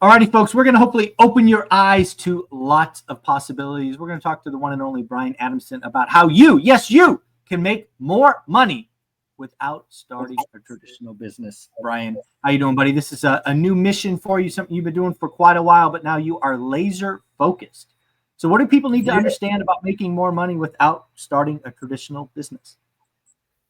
Alrighty, folks, we're going to hopefully open your eyes to lots of possibilities. We're going to talk to the one and only Brian Adamson about how you, yes, you, can make more money without starting a traditional business. Brian, how you doing, buddy? This is a new mission for you, something you've been doing for quite a while, but now you are laser focused. So what do people need to understand about making more money without starting a traditional business?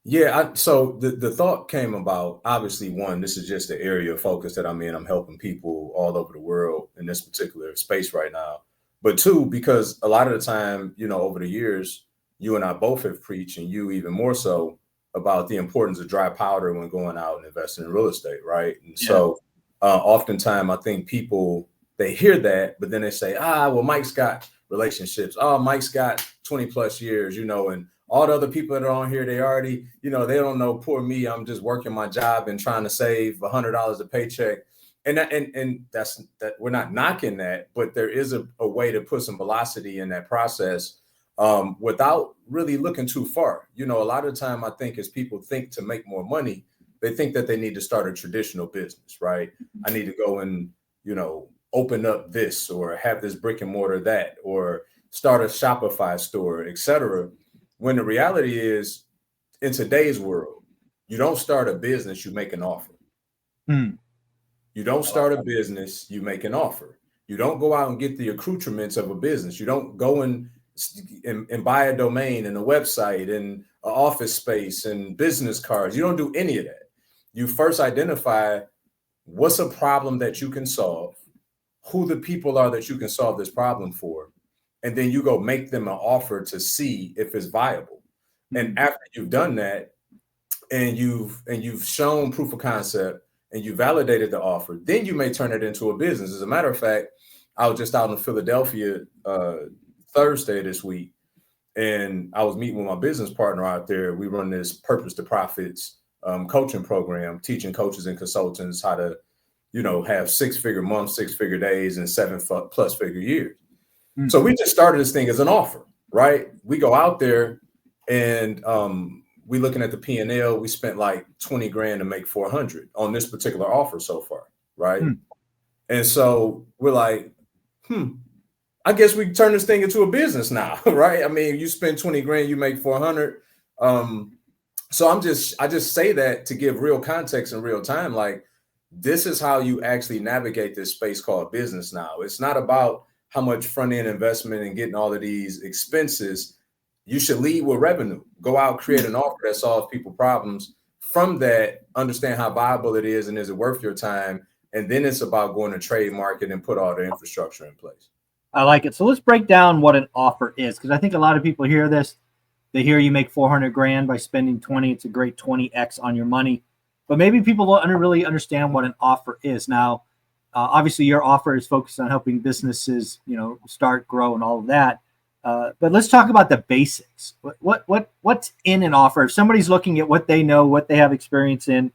Yeah, so the thought came about, obviously, one, this is just the area of focus that I'm in. I'm helping people all over the world in this particular space right now. But two, because a lot of the time, over the years, you and I both have preached, and you even more so, about the importance of dry powder when going out and investing in real estate, right? And so oftentimes I think people, they hear that, but then they say, well, Mike's got relationships. Oh, Mike's got 20 plus years, and all the other people that are on here, they already, they don't know. Poor me, I'm just working my job and trying to save $100 a paycheck. And that's we're not knocking that, but there is a way to put some velocity in that process without really looking too far. A lot of the time I think as people think to make more money, they think that they need to start a traditional business, right? I need to go and, open up this or have this brick and mortar that, or start a Shopify store, etc. When the reality is, in today's world, you don't start a business, you make an offer. You don't start a business, you make an offer. You don't go out and get the accoutrements of a business. You don't go and buy a domain and a website and an office space and business cards. You don't do any of that. You first identify what's a problem that you can solve, who the people are that you can solve this problem for, and then you go make them an offer to see if it's viable. And after you've done that, and you've shown proof of concept and you validated the offer, then you may turn it into a business. As a matter of fact, I was just out in Philadelphia Thursday this week, and I was meeting with my business partner out there. We run this Purpose to Profits coaching program, teaching coaches and consultants how to, have 6-figure months, 6-figure days, and 7+ figure years. So we just started this thing as an offer, right? We go out there and we looking at the P&L. We spent like 20 grand to make 400 on this particular offer so far, right? And so we're like, I guess we can turn this thing into a business now, right? I mean, you spend 20 grand, you make 400. So I just say that to give real context in real time. Like, this is how you actually navigate this space called business now. It's not about how much front-end investment and getting all of these expenses. You should lead with revenue. Go out, create an offer that solves people problems. From that, understand how viable it is and is it worth your time. And then it's about going to trade market and put all the infrastructure in place. I like it. So let's break down what an offer is, because I think a lot of people hear this. They hear you make 400 grand by spending 20. It's a great 20x on your money. But maybe people don't really understand what an offer is. Now, obviously, your offer is focused on helping businesses, start, grow, and all of that. But let's talk about the basics. What's in an offer? If somebody's looking at what they know, what they have experience in,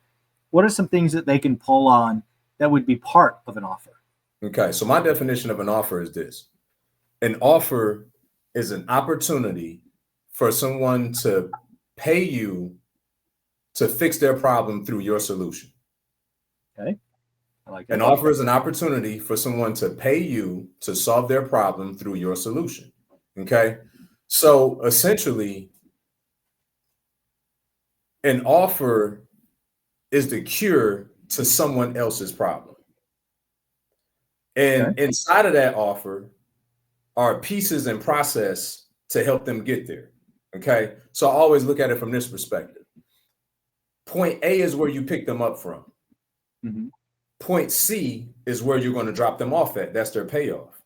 what are some things that they can pull on that would be part of an offer? Okay, so my definition of an offer is this. An offer is an opportunity for someone to pay you to fix their problem through your solution. Okay. I like that. An offer is an opportunity for someone to pay you to solve their problem through your solution. Okay. So essentially, an offer is the cure to someone else's problem. And inside of that offer are pieces and process to help them get there. Okay. So I always look at it from this perspective. Point A is where you pick them up from. Point C is where you're going to drop them off at. That's their payoff.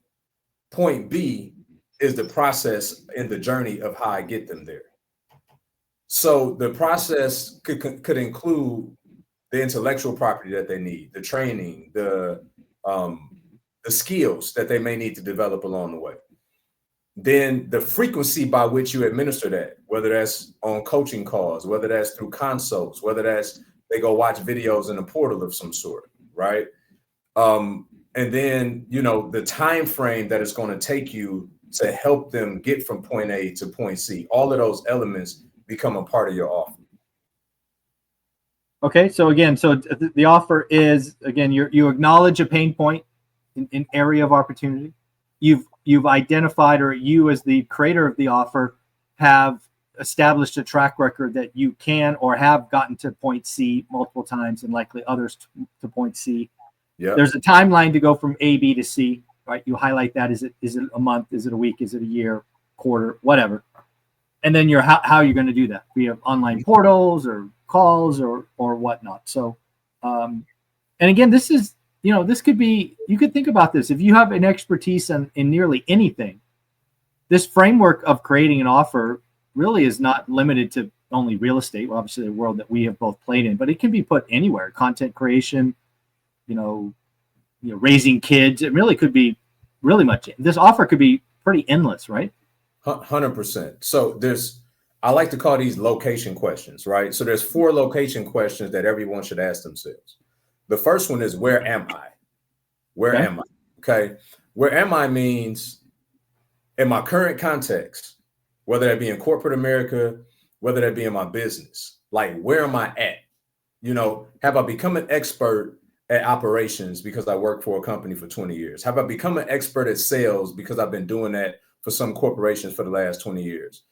Point B is the process and the journey of how I get them there. So the process could include the intellectual property that they need, the training, the skills that they may need to develop along the way. Then the frequency by which you administer that, whether that's on coaching calls, whether that's through consults, whether that's they go watch videos in a portal of some sort, right? And then, the time frame that it's going to take you to help them get from point A to point C. All of those elements become a part of your offer. Okay, so again, the offer is, again, you acknowledge a pain point. an area of opportunity. You've identified, or you as the creator of the offer have established a track record that you can or have gotten to point C multiple times, and likely others to point C. Yeah. There's a timeline to go from A, B to C, right? You highlight that. Is it a month? Is it a week? Is it a year, quarter, whatever? And then how you're going to do that via online portals or calls or whatnot. So, and again, this is, this could be, you could think about this. If you have an expertise in nearly anything, this framework of creating an offer really is not limited to only real estate. Well, obviously the world that we have both played in, but it can be put anywhere. Content creation, raising kids. It really could be really much. This offer could be pretty endless, right? 100%. So I like to call these location questions, right? So there's 4 location questions that everyone should ask themselves. The first one is, where am I? Where am I? Okay. Where am I means in my current context, whether that be in corporate America, whether that be in my business, like, where am I at? Have I become an expert at operations because I worked for a company for 20 years? Have I become an expert at sales because I've been doing that for some corporations for the last 20 years?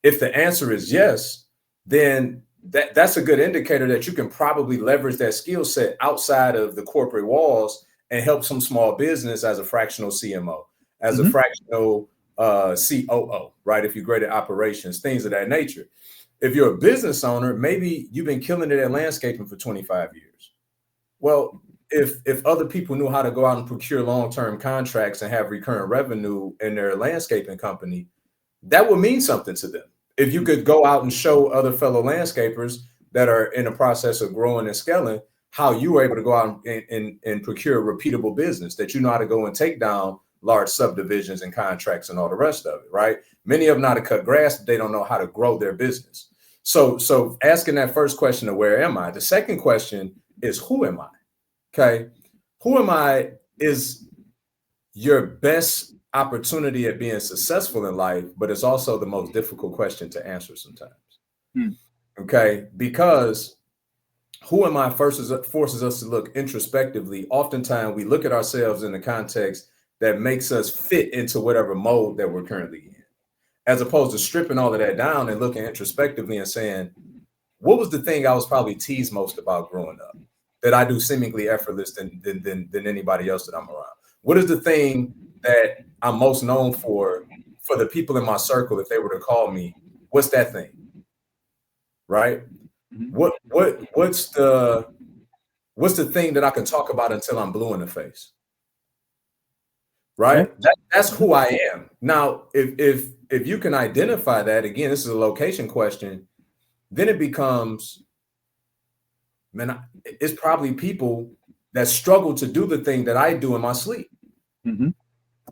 If the answer is yes, then that's a good indicator that you can probably leverage that skill set outside of the corporate walls and help some small business as a fractional CMO, as a fractional COO, right? If you're great at operations, things of that nature. If you're a business owner, maybe you've been killing it at landscaping for 25 years. Well, if other people knew how to go out and procure long-term contracts and have recurrent revenue in their landscaping company, that would mean something to them. If you could go out and show other fellow landscapers that are in the process of growing and scaling how you were able to go out and procure repeatable business, that you know how to go and take down large subdivisions and contracts and all the rest of it, right? Many of them know how to cut grass, but they don't know how to grow their business. So asking that first question of where am I? The second question is, who am I? Okay. Who am I is your best opportunity at being successful in life, but it's also the most difficult question to answer sometimes. Okay. Because who am I forces us to look introspectively. Oftentimes we look at ourselves in the context that makes us fit into whatever mode that we're currently in, as opposed to stripping all of that down and looking introspectively and saying, what was the thing I was probably teased most about growing up that I do seemingly effortless than anybody else that I'm around? What is the thing that I'm most known for the people in my circle? If they were to call me, what's that thing? Right? What's the thing that I can talk about until I'm blue in the face? Right? That's who I am. Now, if you can identify that, again, this is a location question, then it becomes, man, it's probably people that struggle to do the thing that I do in my sleep.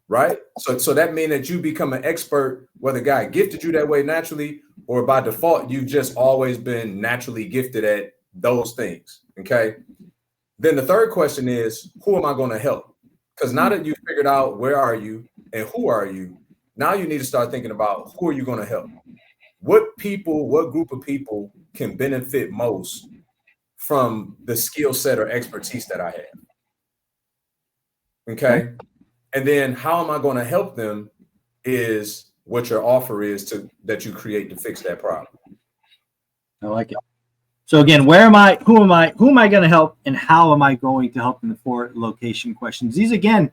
Right? So that means that you become an expert, whether God gifted you that way naturally or by default, you've just always been naturally gifted at those things. Okay. Then the third question is, who am I going to help? Because now that you've figured out where are you and who are you, now you need to start thinking about who are you going to help? What group of people can benefit most from the skill set or expertise that I have? Okay. And then how am I going to help them is what your offer is that you create to fix that problem. I like it. So again, where am I? Who am I going to help? And how am I going to help in the 4 location questions? These, again,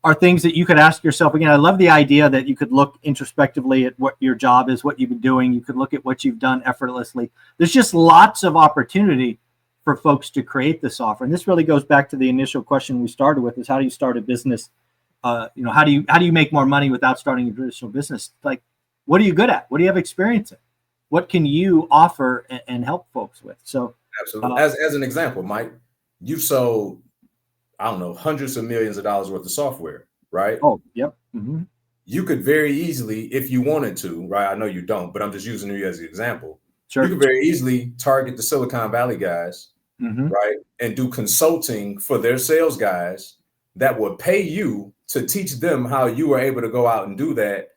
are things that you could ask yourself. Again, I love the idea that you could look introspectively at what your job is, what you've been doing. You could look at what you've done effortlessly. There's just lots of opportunity for folks to create this offer. And this really goes back to the initial question we started with, is how do you start a business? How do you make more money without starting a traditional business? Like, what are you good at? What do you have experience in? What can you offer and help folks with? So absolutely. As an example, Mike, you've sold, I don't know, hundreds of millions of dollars worth of software, right? Oh, yep. You could very easily, if you wanted to, right? I know you don't, but I'm just using you as an example. Sure. You could very easily target the Silicon Valley guys, right? And do consulting for their sales guys that would pay you to teach them how you were able to go out and do that.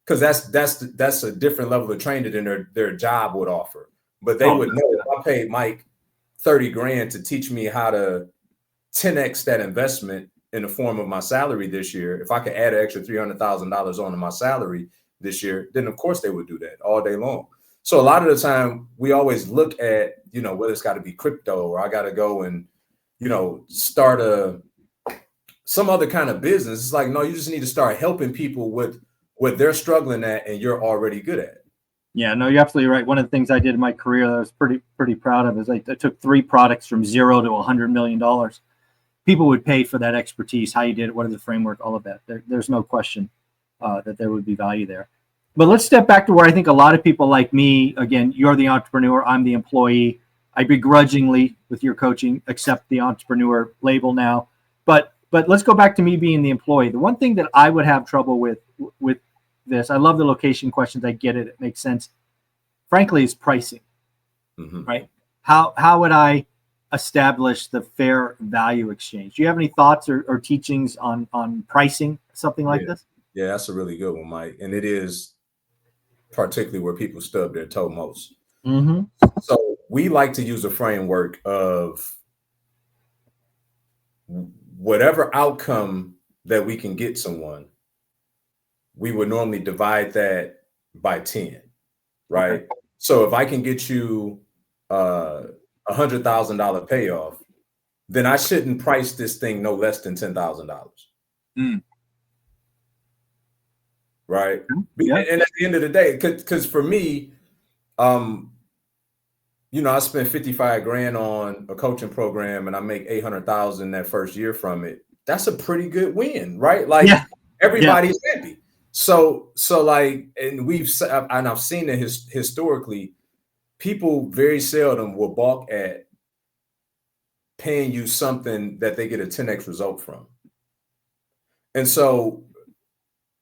Because that's a different level of training than their job would offer. But they would know, if I paid Mike $30,000 to teach me how to 10x that investment in the form of my salary this year, if I could add an extra $300,000 onto my salary this year, then of course they would do that all day long. So a lot of the time we always look at, whether it's got to be crypto or I got to go and, start some other kind of business. It's like, no, you just need to start helping people with what they're struggling at and you're already good at. Yeah, no, you're absolutely right. One of the things I did in my career that I was pretty proud of is I took 3 products from 0 to $100 million. People would pay for that expertise, how you did it, what is the framework, all of that. There's no question that there would be value there. But let's step back to where I think a lot of people like me, again, you're the entrepreneur, I'm the employee. I begrudgingly, with your coaching, accept the entrepreneur label now. But let's go back to me being the employee. The one thing that I would have trouble with this, I love the location questions. I get it. It makes sense. Frankly, is pricing, right? How would I establish the fair value exchange? Do you have any thoughts or teachings on pricing, something like this? Yeah, that's a really good one, Mike. And it is particularly where people stub their toe most. So we like to use a framework of whatever outcome that we can get someone, we would normally divide that by 10, right? Okay. So if I can get you $100,000 payoff, then I shouldn't price this thing no less than $10,000. Right? Yeah. And at the end of the day, because for me, I spent 55 grand on a coaching program and I make 800,000 that first year from it. That's a pretty good win, right? Like everybody's happy. So like, and I've seen it historically, people very seldom will balk at paying you something that they get a 10x result from. And so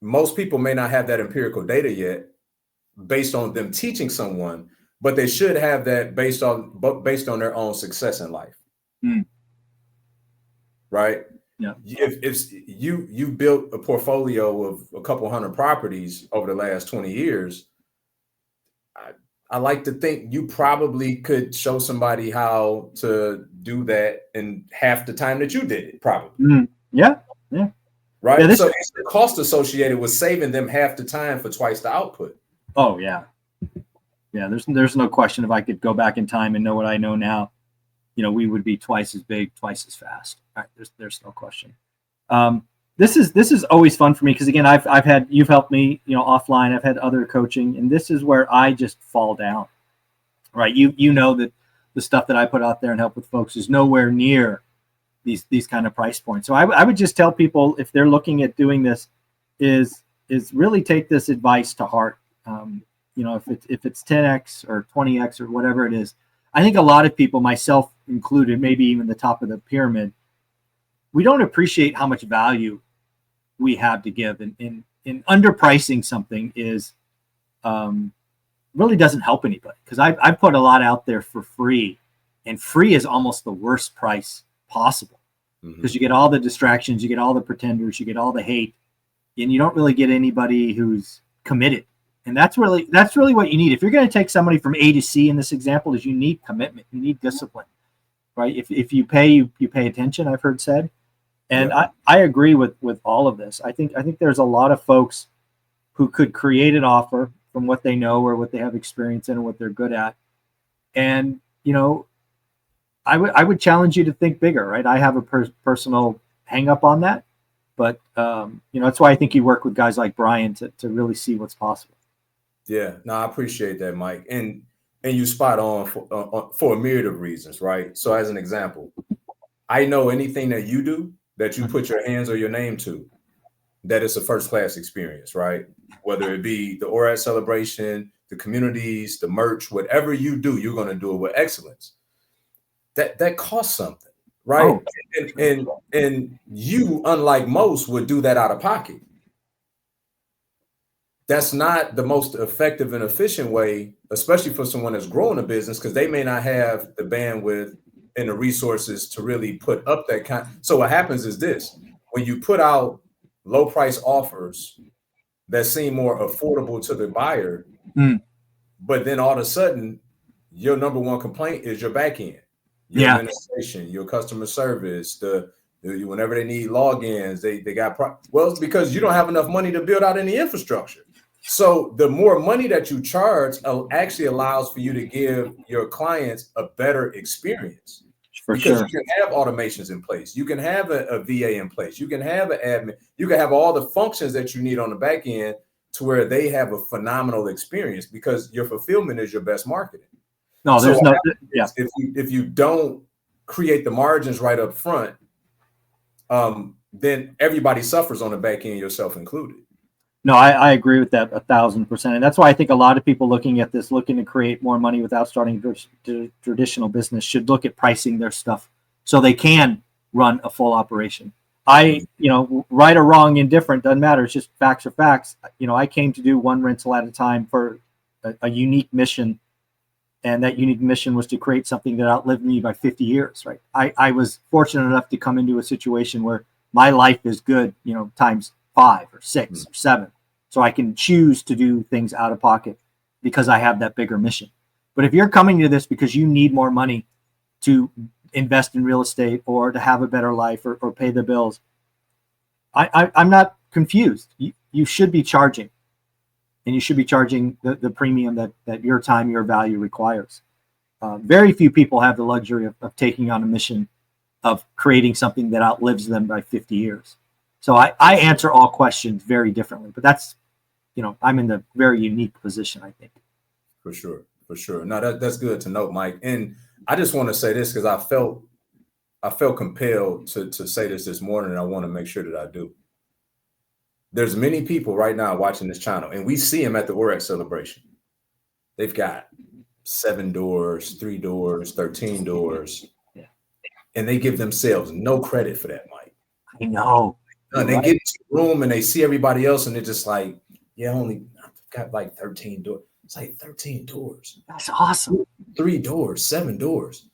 most people may not have that empirical data yet based on them teaching someone, but they should have that based on their own success in life. Right? Yeah. If you built a portfolio of a couple hundred properties over the last 20 years, I like to think you probably could show somebody how to do that in half the time that you did it, probably. Yeah. Right. Yeah, so it's the cost associated with saving them half the time for twice the output. Oh, yeah. Yeah, there's no question if I could go back in time and know what I know now, we would be twice as big, twice as fast. Right? There's no question. This is always fun for me because again, you've helped me, offline. I've had other coaching, and this is where I just fall down. Right? You know that the stuff that I put out there and help with folks is nowhere near these kind of price points. So I would just tell people if they're looking at doing this, is really take this advice to heart. If it's 10x or 20x or whatever it is, I think a lot of people, myself included, maybe even the top of the pyramid, we don't appreciate how much value we have to give. And in underpricing something is really doesn't help anybody because I put a lot out there for free, and free is almost the worst price possible because you get all the distractions, you get all the pretenders, you get all the hate, and you don't really get anybody who's committed. And that's really what you need. If you're going to take somebody from A to C in this example, is you need commitment, you need discipline, right? If you pay, you pay attention, I've heard said. And I agree with all of this. I think there's a lot of folks who could create an offer from what they know or what they have experience in or what they're good at. And, I would challenge you to think bigger, right? I have a personal hang up on that, but that's why I think you work with guys like Brian to really see what's possible. Yeah, no, I appreciate that, Mike. And you spot on for a myriad of reasons, right? So as an example, I know anything that you do that you put your hands or your name to, that it's a first-class experience, right? Whether it be the ORAD celebration, the communities, the merch, whatever you do, you're going to do it with excellence. That costs something, right? Oh. And you, unlike most, would do that out of pocket. That's not the most effective and efficient way, especially for someone that's growing a business, because they may not have the bandwidth and the resources to really put up that kind. So what happens is this: when you put out low price offers that seem more affordable to the buyer, but then all of a sudden your number one complaint is your back end, your administration, your customer service, the Whenever they need logins, they got well, it's because you don't have enough money to build out any infrastructure. So the more money that you charge actually allows for you to give your clients a better experience. For because sure. you can have automations in place. You can have a VA in place. You can have an admin. You can have all the functions that you need on the back end to where they have a phenomenal experience because your fulfillment is your best marketing. No, there's so no, yeah. If you don't create the margins right up front, then everybody suffers on the back end, yourself included. No, I agree with that 1,000%. And that's why I think a lot of people looking at this, looking to create more money without starting traditional business, should look at pricing their stuff so they can run a full operation. Right or wrong, indifferent, doesn't matter. It's just facts are facts. I came to do one rental at a time for a unique mission. And that unique mission was to create something that outlived me by 50 years, right? I was fortunate enough to come into a situation where my life is good, times 5 or 6 or 7. So I can choose to do things out of pocket because I have that bigger mission. But if you're coming to this because you need more money to invest in real estate or to have a better life or pay the bills, I'm not confused. You should be charging. And you should be charging the premium that your time, your value requires. Very few people have the luxury of taking on a mission of creating something that outlives them by 50 years. So I answer all questions very differently, but that's, I'm in the very unique position, I think. For sure. No, that's good to know, Mike. And I just want to say this because I felt compelled to say this morning, and I want to make sure that I do. There's many people right now watching this channel, and we see them at the OREX celebration. They've got 7 doors, 3 doors, 13 doors, and they give themselves no credit for that, Mike. I know. And they get into the room and they see everybody else, and they're just like, "Yeah, I've got like 13 doors." It's like 13 doors. That's awesome. 3 doors, 7 doors.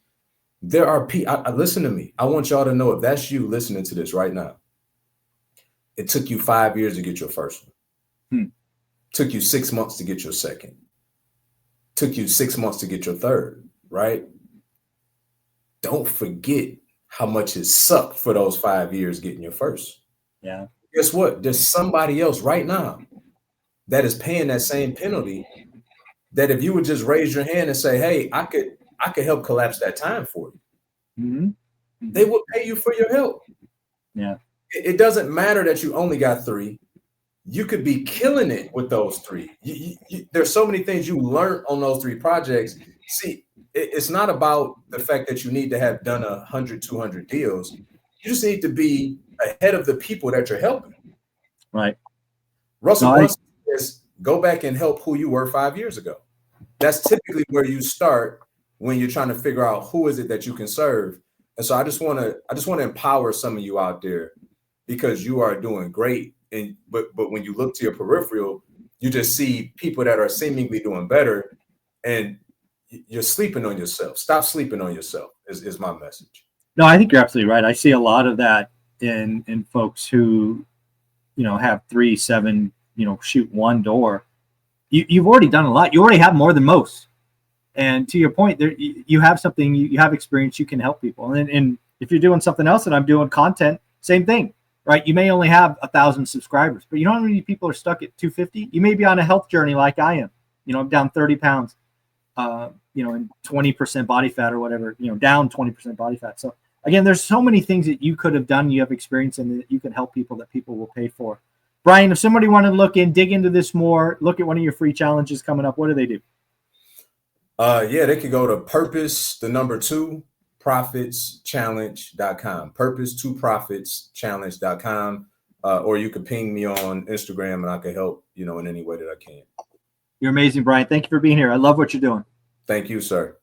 There are people. Listen to me. I want y'all to know, if that's you listening to this right now, it took you 5 years to get your first one. Took you 6 months to get your second. Took you 6 months to get your third, right? Don't forget how much it sucked for those 5 years getting your first. Yeah. Guess what? There's somebody else right now that is paying that same penalty, that if you would just raise your hand and say, "Hey, I could help collapse that time for you," they would pay you for your help. Yeah. It doesn't matter that you only got 3. You could be killing it with those 3. There's so many things you learned on those 3 projects. See, it's not about the fact that you need to have done 100, 200 deals. You just need to be ahead of the people that you're helping. Right. Russell Brunson says, go back and help who you were 5 years ago. That's typically where you start when you're trying to figure out who is it that you can serve. And so I just want to empower some of you out there, because you are doing great. But when you look to your peripheral, you just see people that are seemingly doing better, and you're sleeping on yourself. Stop sleeping on yourself is my message. No, I think you're absolutely right. I see a lot of that in folks who, have 3, 7, shoot 1 door. You've already done a lot. You already have more than most. And to your point, there you have something, you have experience, you can help people. And if you're doing something else and I'm doing content, same thing, right? You may only have 1,000 subscribers, but you know how many people are stuck at 250? You may be on a health journey like I am. I'm down 30 pounds, and 20% body fat or whatever, down 20% body fat. So again, there's so many things that you could have done, you have experience in, that you can help people, that people will pay for. Brian, if somebody wanted to dig into this more, look at one of your free challenges coming up, what do they do? They could go to purpose2profitschallenge.com, purpose2profitschallenge.com, or you could ping me on Instagram and I can help, in any way that I can. You're amazing, Brian. Thank you for being here. I love what you're doing. Thank you, sir.